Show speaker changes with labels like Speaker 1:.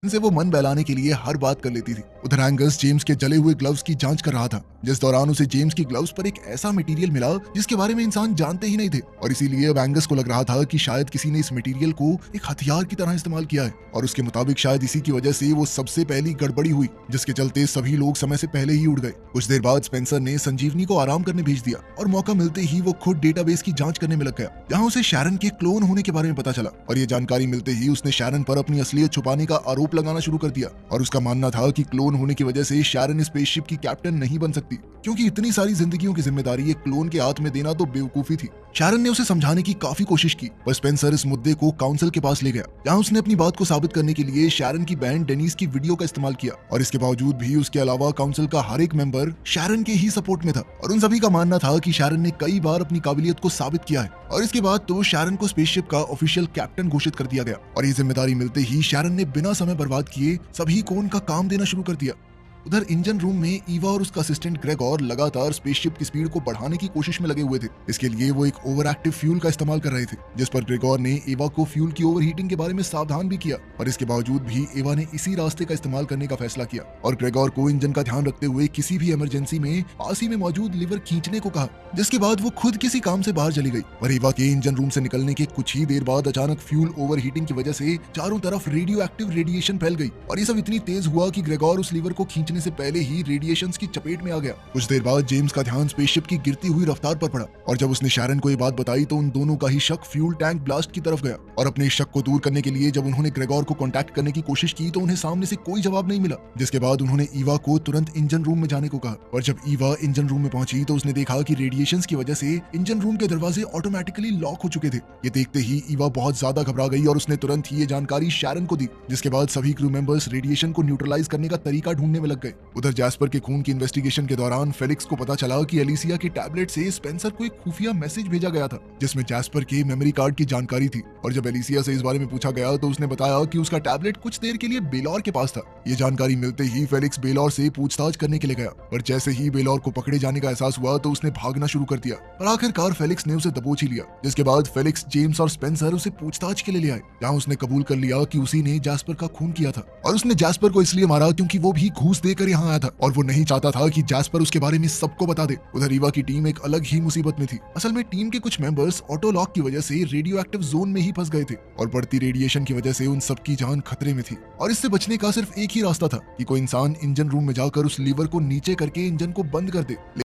Speaker 1: से वो मन बहलाने के लिए हर बात कर लेती थी। उधर एंगस जेम्स के जले हुए ग्लव्स की जांच कर रहा था, जिस दौरान उसे जेम्स की ग्लव्स पर एक ऐसा मटेरियल मिला जिसके बारे में इंसान जानते ही नहीं थे। और इसीलिए अब एंगस को लग रहा था कि शायद किसी ने इस मटेरियल को एक हथियार की तरह इस्तेमाल किया है, और उसके मुताबिक शायद इसी की वजह से वो सबसे पहली गड़बड़ी हुई, जिसके चलते सभी लोग समय से पहले ही उड़ गए। कुछ देर बाद स्पेंसर ने संजीवनी को आराम करने भेज दिया और मौका मिलते ही वो खुद डेटाबेस की जांच करने में लग गया, जहां उसे शैरन के क्लोन होने के बारे में पता चला। और ये जानकारी मिलते ही उसने शैरन पर अपनी असलियत छुपाने का आरोप लगाना शुरू कर दिया, और उसका मानना था कि क्लोन होने की वजह से शैरन स्पेसशिप की कैप्टन नहीं बन सकती, क्योंकि इतनी सारी जिंदगियों की जिम्मेदारी एक क्लोन के हाथ में देना तो बेवकूफी थी। शैरन ने उसे समझाने की काफी कोशिश की, पर स्पेंसर इस मुद्दे को काउंसिल के पास ले गया, जहां उसने अपनी बात को साबित करने के लिए शैरन की बहन डेनिस की वीडियो का इस्तेमाल किया। और इसके बावजूद भी उसके अलावा काउंसिल का हर एक मेंबर शैरन के ही सपोर्ट में था, और उन सभी का मानना था कि शैरन ने कई बार अपनी काबिलियत को साबित किया है। और इसके बाद तो शैरन को स्पेसशिप का ऑफिशियल कैप्टन घोषित कर दिया गया, और ये जिम्मेदारी मिलते ही शैरन ने बिना समय बर्बाद किए सभी को उनका काम देना शुरू कर दिया। उधर इंजन रूम में ईवा और उसका असिस्टेंट ग्रेगोर लगातार स्पेसशिप की स्पीड को बढ़ाने की कोशिश में लगे हुए थे। इसके लिए वो एक ओवर एक्टिव फ्यूल का इस्तेमाल कर रहे थे, जिस पर ग्रेगोर ने ईवा को फ्यूल की ओवरहीटिंग के बारे में सावधान भी किया। और इसके बावजूद भी ईवा ने इसी रास्ते का इस्तेमाल करने का फैसला किया, और ग्रेगोर को इंजन का ध्यान रखते हुए किसी भी इमरजेंसी में पास ही में मौजूद लीवर खींचने को कहा, जिसके बाद वो खुद किसी काम से बाहर चली गई। और ईवा के इंजन रूम से निकलने के कुछ ही देर बाद अचानक फ्यूल ओवरहीटिंग की वजह से चारों तरफ रेडियो एक्टिव रेडिएशन फैल गई, और ये सब इतनी तेज हुआ कि ग्रेगोर उस लीवर को खींचने से पहले ही रेडिएशंस की चपेट में आ गया। कुछ देर बाद जेम्स का ध्यान स्पेसशिप की गिरती हुई रफ्तार पर पड़ा, और जब उसने शैरन को ये बात बताई तो उन दोनों का ही शक फ्यूल टैंक ब्लास्ट की तरफ गया। और अपने शक को दूर करने के लिए जब उन्होंने ग्रेगोर को कांटेक्ट करने की कोशिश की तो उन्हें सामने से कोई जवाब नहीं मिला, जिसके बाद उन्होंने ईवा को तुरंत इंजन रूम में जाने को कहा। और जब ईवा इंजन रूम में पहुंची तो उसने देखा कि रेडिएशंस की वजह से इंजन रूम के दरवाजे ऑटोमेटिकली लॉक हो चुके थे। ये देखते ही ईवा बहुत ज्यादा घबरा गई और उसने तुरंत ही ये जानकारी शैरन को दी, जिसके बाद सभी क्रू मेंबर्स रेडिएशन को न्यूट्रलाइज करने का तरीका ढूंढने में लग गए। उधर जैस्पर के खून की इन्वेस्टिगेशन के दौरान फेलिक्स को पता चला कि एलिसिया की टैबलेट से स्पेंसर को एक खुफिया मैसेज भेजा गया था, जिसमें जैस्पर के मेमोरी कार्ड की जानकारी थी। और जब एलिसिया से इस बारे में पूछा गया तो उसने बताया कि उसका टैबलेट कुछ देर के लिए बेलौर के पास था। ये जानकारी मिलते ही फेलिक्स बेलौर से पूछताछ करने के लिए गया, और जैसे ही बेलौर को पकड़े जाने का एहसास हुआ तो उसने भागना शुरू कर दिया, और आखिरकार फेलिक्स ने उसे दबोच ही लिया। जिसके बाद फेलिक्स, जेम्स और स्पेंसर उसे पूछताछ के लिए ले आए, जहां उसने कबूल कर लिया कि उसी ने जैस्पर का खून किया था। और उसने जैस्पर को इसलिए मारा क्योंकि वो भी घूस देकर यहाँ आया था, और वो नहीं चाहता था कि जैस्पर उसके बारे में सबको बता दे। उधर ईवा की टीम एक अलग ही मुसीबत में थी। असल में टीम के कुछ मेंबर्स ऑटो लॉक की वजह से रेडियो एक्टिव जोन में ही फंस गए थे, और बढ़ती रेडिएशन की वजह से उन सबकी जान खतरे में थी। और इससे बचने का सिर्फ एक ही रास्ता था कि कोई इंसान इंजन रूम में जाकर उस लीवर को नीचे करके इंजन को बंद कर दे।